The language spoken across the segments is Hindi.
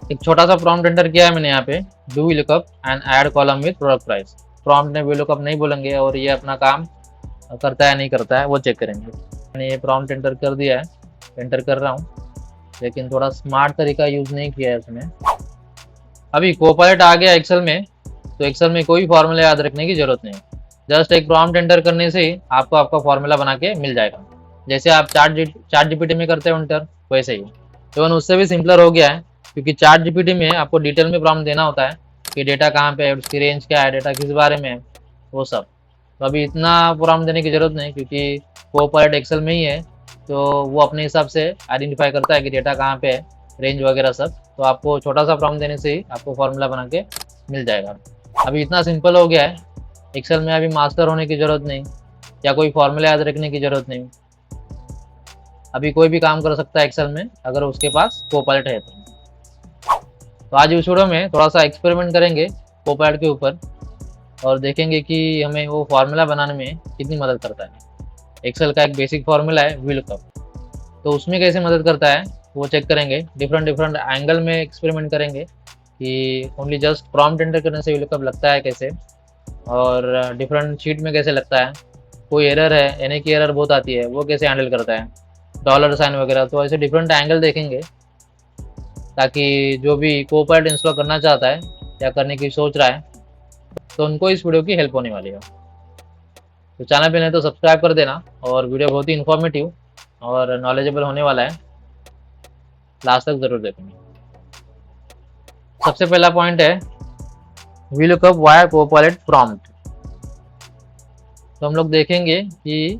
एक छोटा सा प्रॉम्प्ट एंटर किया है मैंने यहाँ पे, do V lookup and add column with product price. Prompt में वी लुकअप नहीं बोलेंगे और ये अपना काम करता है नहीं करता है वो चेक करेंगे। मैंने ये प्रॉम्प्ट एंटर कर दिया है, एंटर कर रहा हूँ, लेकिन थोड़ा स्मार्ट तरीका यूज़ नहीं किया है इसमें। अभी कोपायलट आ गया एक्सेल में, तो एक्सेल में कोई फॉर्मूला याद रखने की जरूरत नहीं, जस्ट एक प्रॉम्प्ट एंटर करने से ही आपको आपका फॉर्मूला बना के मिल जाएगा। जैसे आप चार्ट जीपीटी में करते हो एंटर, वैसे ही इवन उससे भी सिंपलर हो गया है, क्योंकि चार्ट जीपीटी में आपको डिटेल में प्रॉम्प्ट देना होता है कि डेटा कहाँ पे है, उसकी रेंज क्या है, डेटा किस बारे में है, वो सब। तो अभी इतना प्रॉम्प्ट देने की जरूरत नहीं, क्योंकि कोपायलट एक्सेल में ही है, तो वो अपने हिसाब से आइडेंटिफाई करता है कि डेटा कहाँ पे है, रेंज वगैरह सब। तो आपको छोटा सा प्रॉम्प्ट देने से ही आपको फॉर्मूला बना के मिल जाएगा। अभी इतना सिंपल हो गया है एक्सेल में, अभी मास्टर होने की ज़रूरत नहीं या कोई फॉर्मूला याद रखने की ज़रूरत नहीं। अभी कोई भी काम कर सकता है एक्सेल में अगर उसके पास कोपायलट है तो आज इस वीडियो में थोड़ा सा एक्सपेरिमेंट करेंगे कोपायलट के ऊपर और देखेंगे कि हमें वो फार्मूला बनाने में कितनी मदद करता है। एक्सेल का एक बेसिक फार्मूला है वी लुकअप, तो उसमें कैसे मदद करता है वो चेक करेंगे। डिफरेंट एंगल में एक्सपेरिमेंट करेंगे कि ओनली जस्ट प्रॉम्प्ट एंटर करने से वी लुकअप लगता है कैसे, और डिफरेंट शीट में कैसे लगता है, कोई एरर है, यानी कि एरर बहुत आती है, वो कैसे हैंडल करता है, डॉलर साइन वगैरह। तो ऐसे डिफरेंट एंगल देखेंगे ताकि जो भी कोपायलट इंस्टॉल करना चाहता है या करने की सोच रहा है तो उनको इस वीडियो की हेल्प होने वाली है। तो चैनल पे नहीं तो सब्सक्राइब कर देना, और वीडियो बहुत ही इन्फॉर्मेटिव और नॉलेजेबल होने वाला है, लास्ट तक ज़रूर देखेंगे। सबसे पहला पॉइंट है V lookup via Copilot prompt. तो हम लोग देखेंगे कि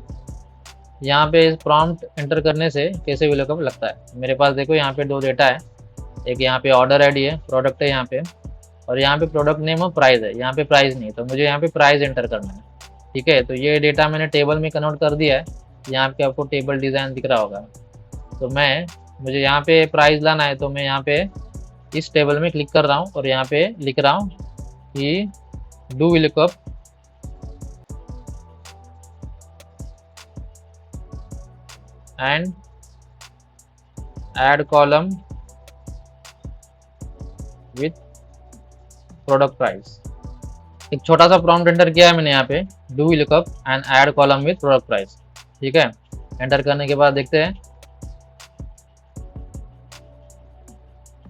यहाँ पे प्रॉम्प्ट एंटर करने से कैसे वी लुकअप लगता है। मेरे पास देखो यहाँ पे दो डेटा है, एक यहाँ पे ऑर्डर आईडी है, प्रोडक्ट है यहाँ पे, और यहाँ पे प्रोडक्ट नेम और प्राइस है। यहाँ पे प्राइस नहीं, तो मुझे यहाँ पे प्राइस एंटर करना है। ठीक है, तो ये डेटा मैंने टेबल में कन्वर्ट कर दिया है। यहाँ पे आपको टेबल डिज़ाइन दिख रहा होगा, तो मुझे यहाँ पे प्राइस लाना है, तो मैं यहाँ पे इस टेबल में क्लिक कर रहा हूँ और यहाँ पे लिख रहा हूँ कि do V lookup and add column with product price. एक छोटा सा प्रॉम्प्ट एंटर किया है मैंने यहाँ पे, do V lookup and add column with product price. ठीक है, एंटर करने के बाद देखते हैं,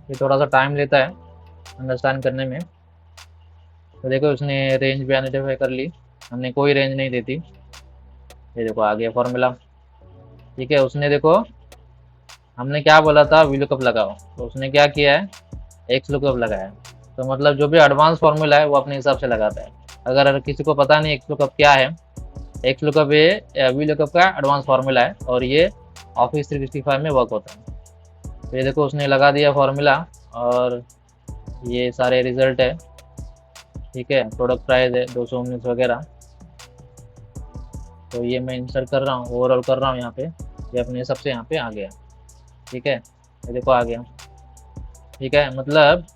ये थोड़ा सा टाइम लेता है अंडरस्टैंड करने में। तो देखो उसने रेंज भी आइडेंटिफाई कर ली, हमने कोई रेंज नहीं देती। ये देखो आ गया फॉर्मूला। ठीक है, उसने देखो हमने क्या बोला था वी लुकअप लगाओ, तो उसने क्या किया है एक्स लुकअप लगाया। तो मतलब जो भी एडवांस फॉर्मूला है वो अपने हिसाब से लगाता है। अगर किसी को पता नहीं एक्स लुकअप क्या है, एक्स लुकअप ये वी लुकअप का एडवांस फार्मूला है और ये ऑफिस 365 में वर्क होता है। तो ये देखो उसने लगा दिया फार्मूला और ये सारे रिजल्ट है। ठीक है, प्रोडक्ट प्राइस है 219 वगैरह। तो ये मैं इंसर्ट कर रहा हूँ, ओवरऑल कर रहा हूँ यहाँ पे, ये अपने हिसाब से यहाँ पे आ गया। ठीक है, ये देखो आ गया। ठीक है, मतलब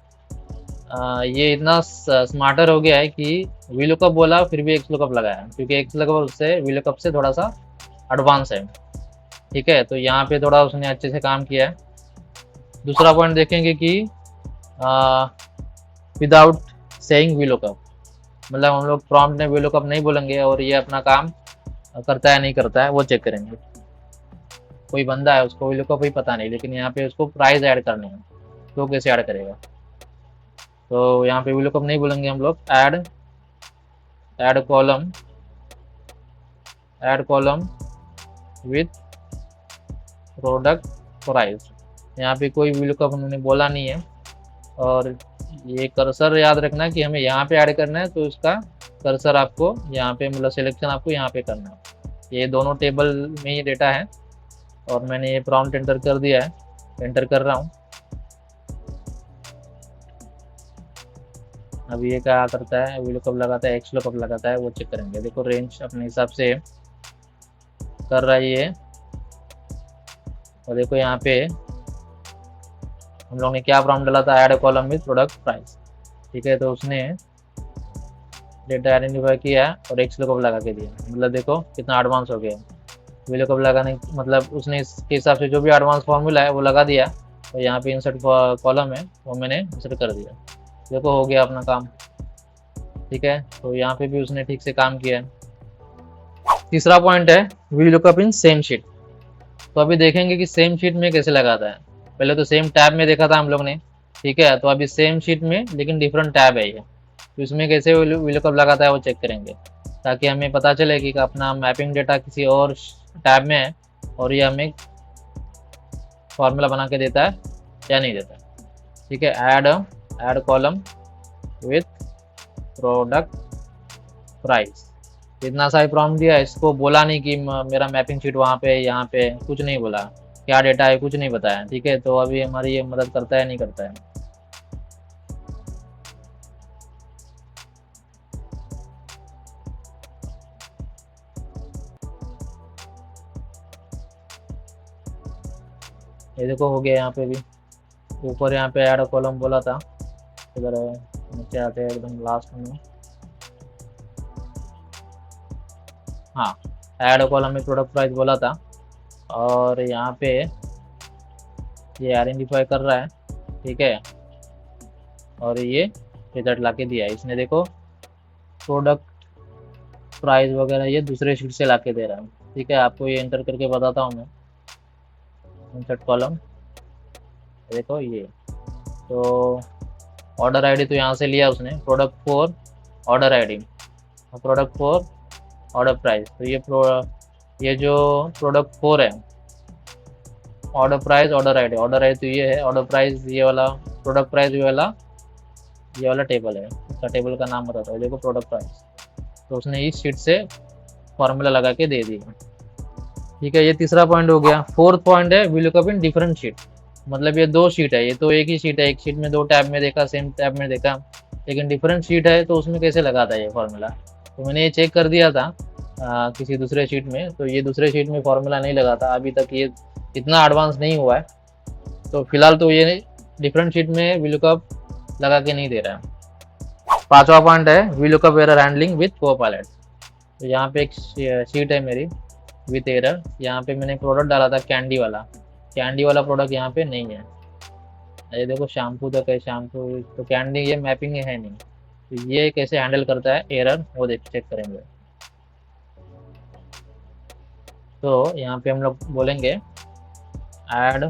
ये इतना स्मार्टर हो गया है कि वी लुकअप बोला फिर भी एक्स लुकअप लगाया, क्योंकि एक्स लुकअप से वी लुकअप से थोड़ा सा एडवांस है। ठीक है, तो यहाँ पे थोड़ा उसने अच्छे से काम किया है। दूसरा पॉइंट देखेंगे कि विदाउट सेइंग वी लुकअप, मतलब हम लोग प्रॉम्प्ट में वी लुकअप नहीं बोलेंगे और ये अपना काम करता है नहीं करता है वो चेक करेंगे। कोई बंदा है उसको वी लुकअप ही पता नहीं, लेकिन यहाँ पे उसको प्राइस ऐड करने हैं, तो कैसे ऐड करेगा। तो यहाँ पे वी लुकअप नहीं बोलेंगे हम लोग, add column with product price. यहाँ पे कोई वी लुकअप उन्होंने बोला नहीं है, और ये कर्सर याद रखना कि हमें यहाँ पे ऐड करना है, तो इसका कर्सर आपको यहाँ पे मतलब सिलेक्शन आपको यहाँ पे करना है। ये दोनों टेबल में ही डेटा है और मैंने ये प्रॉम्प्ट एंटर कर दिया है, एंटर कर रहा हूँ। अब ये क्या करता है, वी लुकअप लगाता है, एक्स लुकअप लगाता है, वो चेक करेंगे। देखो रेंज अपने हिसाब से कर रहा है ये, और देखो यहाँ पे हम लोग ने क्या प्रॉम्प्ट डाला था, add column with product price. ठीक है, तो उसने डेटा आइडेंटिफाई किया और एक्स लुकअप लगा के दिया, मतलब देखो कितना एडवांस हो गया। वी लुकअप लगाने मतलब उसने इसके हिसाब से जो भी एडवांस फॉर्मूला है वो लगा दिया तो यहाँ पे इंसर्ट कॉलम है वो मैंने इंसर्ट कर दिया। देखो हो गया अपना काम। ठीक है, तो यहाँ पे भी उसने ठीक से काम किया है। तीसरा पॉइंट है V lookup in same sheet. तो अभी देखेंगे कि सेम शीट में कैसे लगाता है। पहले तो सेम टैब में देखा था हम लोग ने, ठीक है, तो अभी सेम शीट में लेकिन डिफरेंट टैब है ये, तो इसमें कैसे वी लुकअप लगाता है वो चेक करेंगे, ताकि हमें पता चले कि अपना मैपिंग डेटा किसी और टैब में है और ये हमें फॉर्मूला बना के देता है या नहीं देता। ठीक है, add column with product price. इतना सा ही प्रॉम्प्ट दिया, इसको बोला नहीं कि मेरा मैपिंग शीट वहाँ पे यहाँ पे, कुछ नहीं बोला, क्या डेटा है कुछ नहीं बताया। ठीक है, तो अभी हमारी ये मदद करता है नहीं करता है। ये देखो हो गया यहाँ पे भी। ऊपर यहाँ पे ऐड कॉलम बोला था, इधर नीचे आते हैं एकदम लास्ट में। हाँ, ऐड कॉलम में प्रोडक्ट प्राइस बोला था और यहाँ पे ये आइडेंटिफाई कर रहा है। ठीक है, और ये रिजल्ट ला के दिया है इसने। देखो प्रोडक्ट प्राइस वगैरह ये दूसरे शीट से ला के दे रहा है। ठीक है, आपको ये एंटर करके बताता हूँ मैं। इंसर्ट कॉलम, देखो ये तो ऑर्डर आईडी तो यहाँ से लिया उसने, product for order ID, product for order price. तो ये जो प्रोडक्ट 4 है, ऑर्डर प्राइस ऑर्डर आईडी तो ये है, ऑर्डर प्राइस ये वाला, प्रोडक्ट प्राइस ये वाला टेबल है, इसका टेबल का नाम बताता है। देखो प्रोडक्ट प्राइस, तो उसने इस शीट से फॉर्मूला लगा के दे दिया। ठीक है, ये तीसरा पॉइंट हो गया। फोर्थ पॉइंट है V lookup in different sheet. मतलब ये दो शीट है, ये तो एक ही शीट है, एक शीट में दो टैब में देखा, सेम टैब में देखा, लेकिन डिफरेंट शीट है तो उसमें कैसे लगाता है ये फॉर्मूला। तो मैंने ये चेक कर दिया था किसी दूसरे शीट में, तो ये दूसरे शीट में फॉर्मूला नहीं लगाता अभी तक, ये इतना एडवांस नहीं हुआ है, तो फिलहाल तो ये डिफरेंट शीट में वी लुकअप लगा के नहीं दे रहा है। पांचवा पॉइंट है V lookup error handling with Copilot. तो यहाँ पे एक शीट है मेरी विथ एरर, यहाँ पे मैंने प्रोडक्ट डाला था कैंडी वाला प्रोडक्ट यहाँ पे नहीं है। ये देखो शैम्पू तक है, शैम्पू तो कैंडी ये मैपिंग है नहीं, तो ये कैसे हैंडल करता है एरर वो चेक करेंगे। तो यहाँ पे हम लोग बोलेंगे add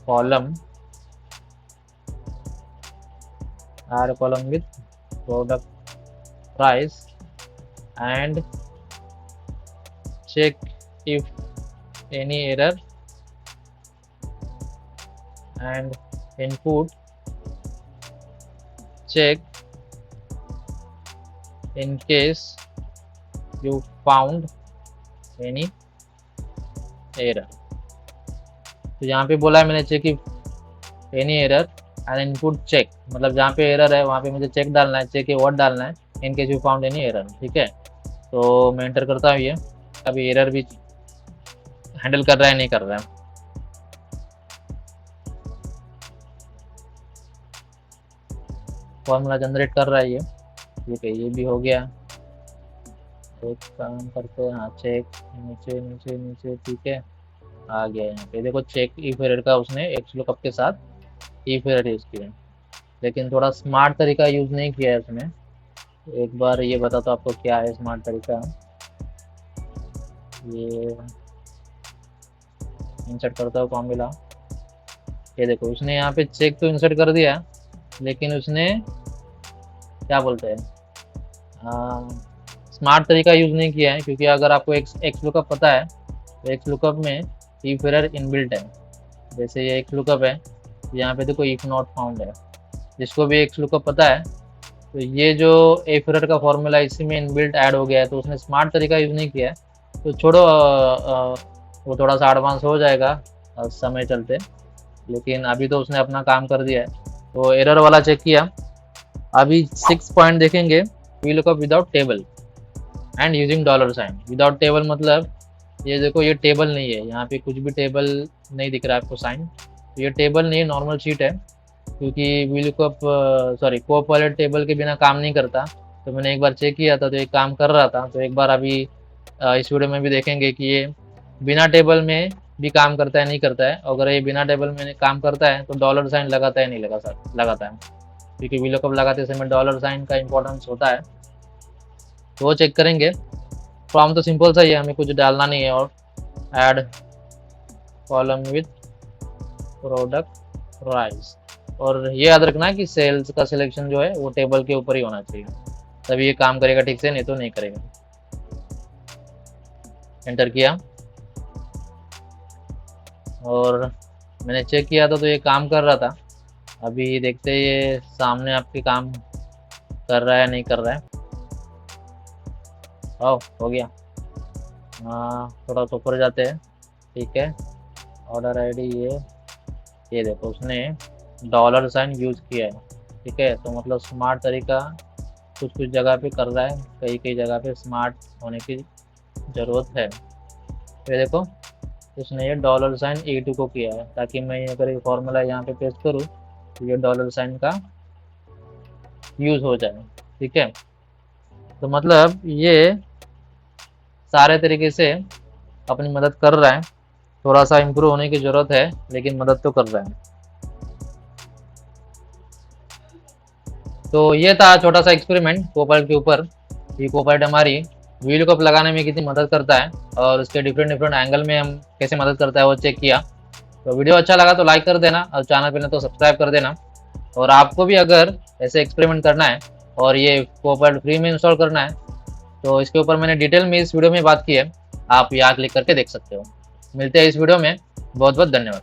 column with product price and check if any error and input check in case you found any error। तो यहाँ पे बोला है मैंने check if any error and input check, मतलब जहाँ पे एरर है वहाँ पे मुझे चेक डालना है, चेक वर्ड डालना है, in case you found any error. ठीक है, तो मैं एंटर करता हूँ ये, अभी एरर भी हैंडल कर रहा है नहीं कर रहा है। फॉर्मूला जनरेट कर रहा है ये। ठीक है, ये भी हो गया। एक काम करते हैं, हाँ चेक नीचे नीचे नीचे। ठीक है, आ गया यहाँ पे। देखो चेक इफ एरर का उसने एक्स लुकअप के साथ इफ एरर यूज किया, लेकिन थोड़ा स्मार्ट तरीका यूज नहीं किया है उसने। एक बार ये बताता हूँ आपको क्या है स्मार्ट तरीका। ये इंसर्ट करता हूँ फॉर्मूला, ये देखो उसने यहाँ पे चेक तो इंसर्ट कर दिया, लेकिन उसने क्या बोलते हैं स्मार्ट तरीका यूज नहीं किया है, क्योंकि अगर आपको एक्स लुकअप पता है तो एक्स लुकअप में इफ एरर इनबिल्ट है। जैसे ये एक्स लुकअप है, यहाँ पे देखो इफ नॉट फाउंड है, जिसको भी एक्स लुकअप पता है तो ये जो इफ एरर का फॉर्मूला इसी में इनबिल्ट ऐड हो गया है, तो उसने स्मार्ट तरीका यूज नहीं किया है। तो छोड़ो, वो थोड़ा सा एडवांस हो जाएगा समय चलते, लेकिन अभी तो उसने अपना काम कर दिया है। तो एरर वाला चेक किया। अभी 6 पॉइंट देखेंगे, we look up without table and using dollar sign. Without table मतलब ये देखो ये टेबल नहीं है, यहाँ पे कुछ भी टेबल नहीं दिख रहा है आपको साइन, तो ये टेबल नहीं है, नॉर्मल शीट है, क्योंकि वी लुकअप कोपायलट टेबल के बिना काम नहीं करता। तो मैंने एक बार चेक किया था तो एक काम कर रहा था, तो एक बार अभी इस वीडियो में भी देखेंगे कि ये बिना टेबल में भी काम करता है नहीं करता है। अगर ये बिना टेबल में काम करता है तो डॉलर साइन लगाता है नहीं लगाता है, क्योंकि वीलुकअप लगाते समय डॉलर साइन का इंपॉर्टेंस होता है, तो वो चेक करेंगे। फॉर्म तो सिंपल सा ही है, हमें कुछ डालना नहीं है। और add column with product price, और ये याद रखना है कि सेल्स का सिलेक्शन जो है वो टेबल के ऊपर ही होना चाहिए, तभी ये काम करेगा ठीक से, नहीं तो नहीं करेगा। एंटर किया और मैंने चेक किया था तो ये काम कर रहा था। अभी देखते हैं ये सामने आपके काम कर रहा है नहीं कर रहा है। हो गया। हाँ, थोड़ा सा ऊपर जाते हैं। ठीक है, ऑर्डर आईडी ये देखो उसने डॉलर साइन यूज़ किया है। ठीक है, तो मतलब स्मार्ट तरीका कुछ जगह पे कर रहा है, कई जगह पे स्मार्ट होने की ज़रूरत है। ये देखो उसने ये डॉलर साइन A2 को किया है, ताकि मैं अगर ये फॉर्मूला यहाँ पे पेस्ट करूँ तो ये डॉलर साइन का यूज़ हो जाए। ठीक है, तो मतलब ये सारे तरीके से अपनी मदद कर रहा है। थोड़ा सा इम्प्रूव होने की ज़रूरत है, लेकिन मदद तो कर रहा है। तो ये था छोटा सा एक्सपेरिमेंट कोपाइलट के ऊपर। ये कोपाइलट हमारी वीलुकअप लगाने में कितनी मदद करता है और उसके डिफरेंट एंगल में हम कैसे मदद करता है वो चेक किया। तो वीडियो अच्छा लगा तो लाइक कर देना, और चैनल पे ना तो सब्सक्राइब कर देना। और आपको भी अगर ऐसे एक्सपेरिमेंट करना है और ये कोपाइलट फ्री में इंस्टॉल करना है तो इसके ऊपर मैंने डिटेल में इस वीडियो में बात की है, आप यहाँ क्लिक करके देख सकते हो। मिलते हैं इस वीडियो में, बहुत बहुत धन्यवाद।